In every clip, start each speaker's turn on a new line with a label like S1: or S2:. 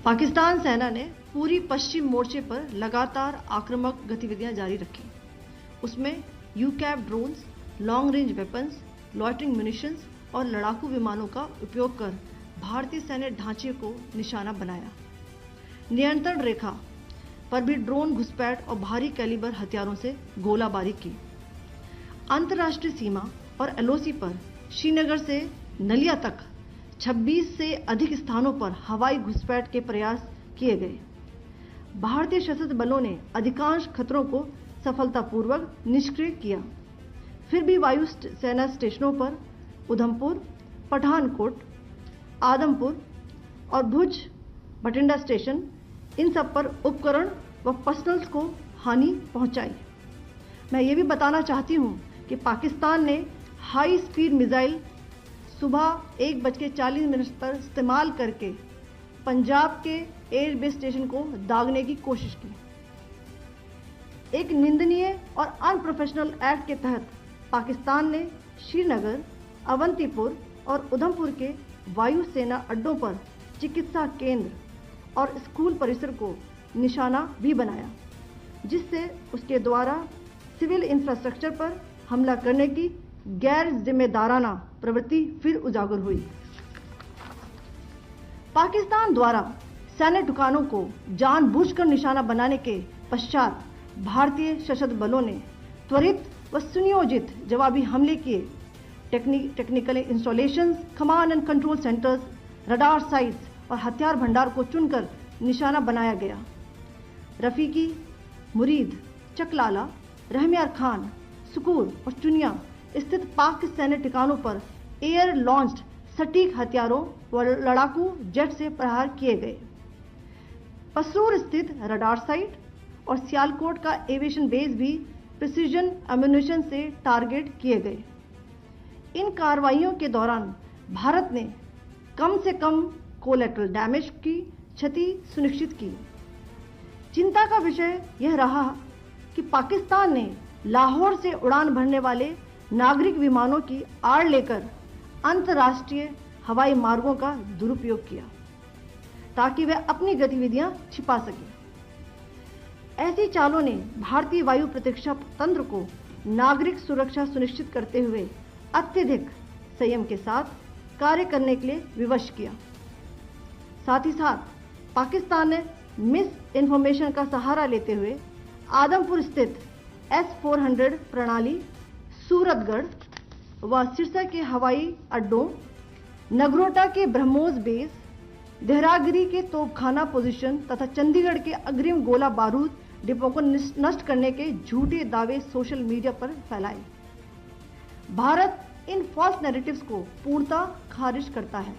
S1: पाकिस्तान सेना ने पूरी पश्चिम मोर्चे पर लगातार आक्रामक गतिविधियां जारी रखी। उसमें यूकैप drones, long range weapons, loitering munitions और लड़ाकू विमानों का उपयोग कर भारतीय सैन्य ढांचे को निशाना बनाया। नियंत्रण रेखा पर भी ड्रोन घुसपैठ और भारी कैलिबर हथियारों से गोलाबारी की। अंतर्राष्ट्रीय सीमा और एलओसी पर श्रीनगर से नलिया तक 26 से अधिक स्थानों पर हवाई घुसपैठ के प्रयास किए गए। भारतीय सशस्त्र बलों ने अधिकांश खतरों को सफलतापूर्वक निष्क्रिय किया। फिर भी वायु सेना स्टेशनों पर उधमपुर, पठानकोट, आदमपुर और भुज बठिंडा स्टेशन, इन सब पर उपकरण व पर्सनल्स को हानि पहुंचाई। मैं ये भी बताना चाहती हूं कि पाकिस्तान ने हाई स्पीड मिसाइल सुबह 1:40 पर इस्तेमाल करके पंजाब के एयरबेस स्टेशन को दागने की कोशिश की। एक निंदनीय और अनप्रोफेशनल एक्ट के तहत पाकिस्तान ने श्रीनगर, अवंतीपुर और उधमपुर के वायु सेना अड्डों पर चिकित्सा केंद्र और स्कूल परिसर को निशाना भी बनाया, जिससे उसके द्वारा सिविल इंफ्रास्ट्रक्चर पर हमला करने की गैर जिम्मेदाराना प्रवृत्ति फिर उजागर हुई। पाकिस्तान द्वारा सैन्य ठिकानों को जानबूझकर निशाना बनाने के पश्चात भारतीय सशस्त्र बलों ने त्वरित व सुनियोजित जवाबी हमले किए। Technical installations, command and control centres, radar sites और हथियार भंडार को चुनकर निशाना बनाया गया। रफीकी, मुरीद, चकलाला, रहमियार खान, सुकूर और चुनिया स्थित पाक सैन्य ठिकानों पर एयर लॉन्च्ड सटीक हथियारों व लड़ाकू जेट से प्रहार किए गए। पसरूर स्थित रडार साइट और सियालकोट का एविएशन बेस भी प्रिसीजन एम्यूनिशन से टारगेट किए गए। इन कार्रवाइयों के दौरान भारत ने कम से कम कोलैटरल डैमेज की क्षति सुनिश्चित की। चिंता का विषय यह रहा कि पाकिस्तान ने लाहौर से उड़ान भरने वाले नागरिक विमानों की आड़ लेकर अंतर्राष्ट्रीय हवाई मार्गों का दुरुपयोग किया ताकि वह अपनी गतिविधियां छिपा सके। ऐसी चालों ने भारतीय वायु प्रतिरक्षा तंत्र को नागरिक सुरक्षा सुनिश्चित करते हुए अत्यधिक संयम के साथ कार्य करने के लिए विवश किया। साथ ही साथ पाकिस्तान ने मिस इन्फॉर्मेशन का सहारा लेते हुए आदमपुर स्थित S-400 प्रणाली, सूरतगढ़ व सिरसा के हवाई अड्डों, नगरोटा के ब्रह्मोस बेस, देहरागिरी के तोपखाना पोजीशन तथा चंडीगढ़ के अग्रिम गोला बारूद डिपो को नष्ट करने के झूठे दावे सोशल मीडिया पर फैलाए। भारत इन फॉल्स नैरेटिव्स को पूर्णतः खारिज करता है।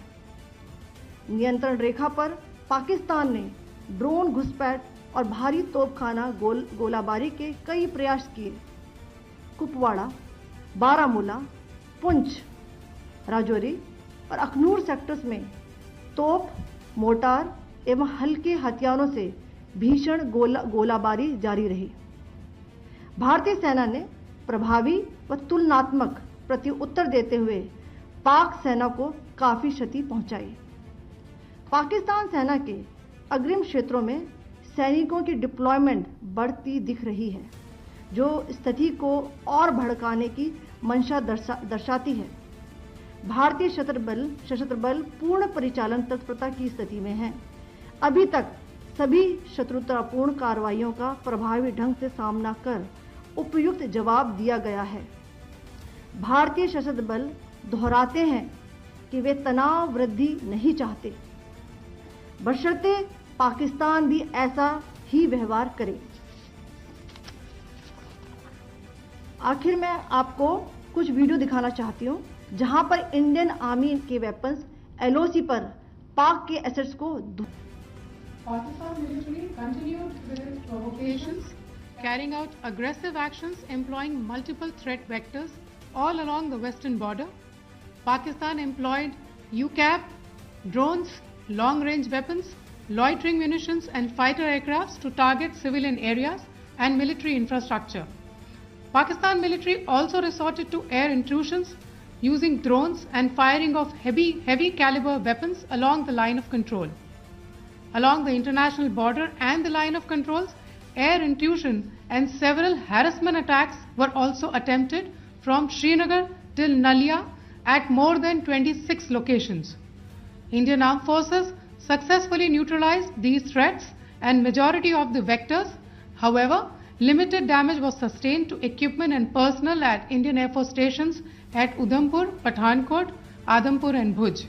S1: नियंत्रण रेखा पर पाकिस्तान ने ड्रोन घुसपैठ और भारी तोपखाना गोलाबारी के कई प्रयास किए। कुपवाड़ा, बारामूला, पुंछ, राजौरी और अखनूर सेक्टर्स में तोप, मोर्टार एवं हल्के हथियारों से भीषण गोलाबारी जारी रही। भारतीय सेना ने प्रभावी व तुलनात्मक प्रत्युत्तर देते हुए पाक सेना को काफी क्षति पहुंचाई। पाकिस्तान सेना के अग्रिम क्षेत्रों में सैनिकों की डिप्लॉयमेंट बढ़ती दिख रही है, जो स्थिति को और भड़काने की मंशा दर्शाती है। भारतीय सशस्त्र बल पूर्ण परिचालन तत्परता की स्थिति में है। अभी तक सभी शत्रुतापूर्ण कार्रवाइयों का प्रभावी ढंग से सामना कर उपयुक्त जवाब दिया गया है। भारतीय सशस्त्र बल दोहराते हैं कि वे तनाव वृद्धि नहीं चाहते, बशर्ते पाकिस्तान भी ऐसा ही व्यवहार करे। आखिर में आपको कुछ वीडियो दिखाना चाहती हूं, जहां पर इंडियन आर्मी के वेपन्स एलओसी पर पाक के एसेट्स को
S2: Pakistan military continued with its provocations, carrying out aggressive actions employing multiple threat vectors all along the western border. Pakistan employed UCAP, drones, long-range weapons, loitering munitions and fighter aircrafts to target civilian areas and military infrastructure. Pakistan military also resorted to air intrusions using drones and firing of heavy caliber weapons along the line of control. along the international border and the line of controls, air intrusion and several harassment attacks were also attempted from Srinagar till Nalia at more than 26 locations. Indian Armed Forces successfully neutralized these threats and majority of the vectors. However, limited damage was sustained to equipment and personnel at Indian Air Force stations at Udhampur, Pathankot, Adampur and Bhuj.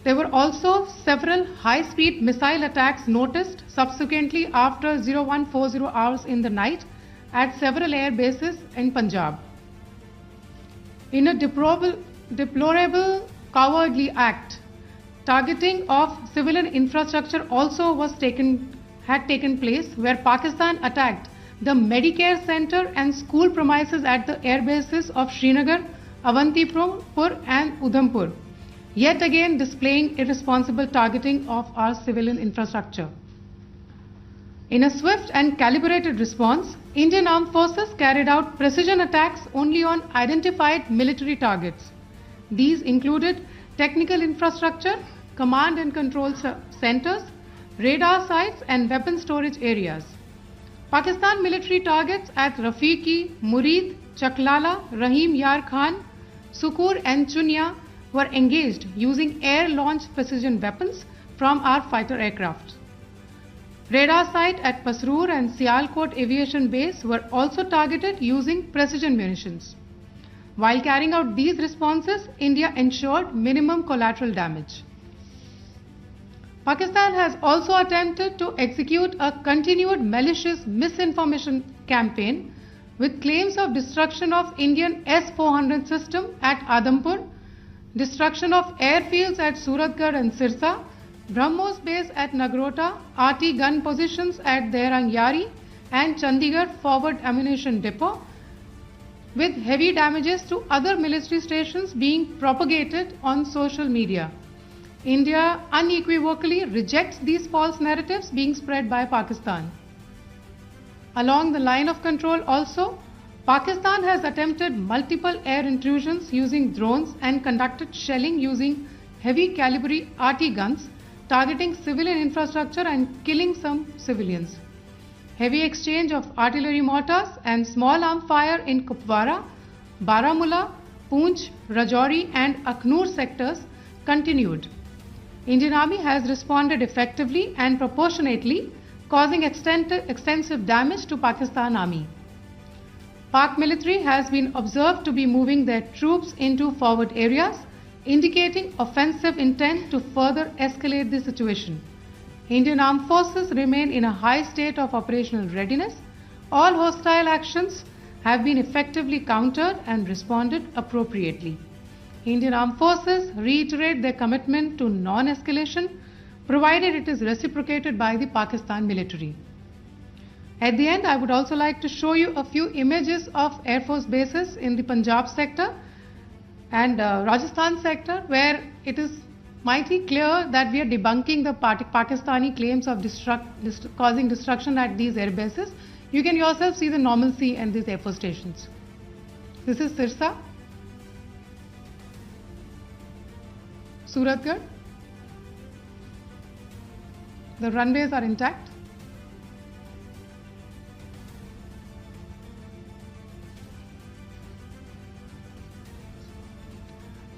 S2: There were also several high-speed missile attacks noticed subsequently after 0140 hours in the night at several air bases in Punjab. In a deplorable cowardly act, targeting of civilian infrastructure also had taken place, where Pakistan attacked the Medicare Center and school premises at the air bases of Srinagar, Avantipur and Udhampur, yet again displaying irresponsible targeting of our civilian infrastructure. In a swift and calibrated response, Indian Armed Forces carried out precision attacks only on identified military targets. These included technical infrastructure, command and control centers, radar sites and weapon storage areas. Pakistan military targets at Rafiqi, Murid, Chaklala, Rahim Yar Khan, Sukur and Chunya were engaged using air-launched precision weapons from our fighter aircraft. Radar site at Pasroor and Sialkot Aviation Base were also targeted using precision munitions. While carrying out these responses, India ensured minimum collateral damage. Pakistan has also attempted to execute a continued malicious misinformation campaign with claims of destruction of Indian S-400 system at Adampur, destruction of airfields at Suratgarh and Sirsa, BrahMos base at Nagrota, RT gun positions at Derang Yari and Chandigarh forward ammunition depot, with heavy damages to other military stations being propagated on social media. India unequivocally rejects these false narratives being spread by Pakistan. Along the line of control also, Pakistan has attempted multiple air intrusions using drones and conducted shelling using heavy caliber RT guns, targeting civilian infrastructure and killing some civilians. Heavy exchange of artillery mortars and small arm fire in Kupwara, Baramulla, Poonch, Rajouri and Akhnur sectors continued. Indian Army has responded effectively and proportionately, causing extensive damage to Pakistan Army. Pak military has been observed to be moving their troops into forward areas, indicating offensive intent to further escalate the situation. Indian Armed Forces remain in a high state of operational readiness. All hostile actions have been effectively countered and responded appropriately. Indian Armed Forces reiterate their commitment to non-escalation, provided it is reciprocated by the Pakistan military. At the end, I would also like to show you a few images of Air Force bases in the Punjab sector and Rajasthan sector, where it is mighty clear that we are debunking the Pakistani claims of causing destruction at these air bases. You can yourself see the normalcy in these Air Force stations. This is Sirsa, Suratgarh. The runways are intact.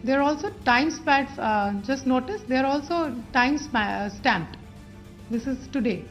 S2: There are also time stamps, just notice, they are also time stamped. This is today.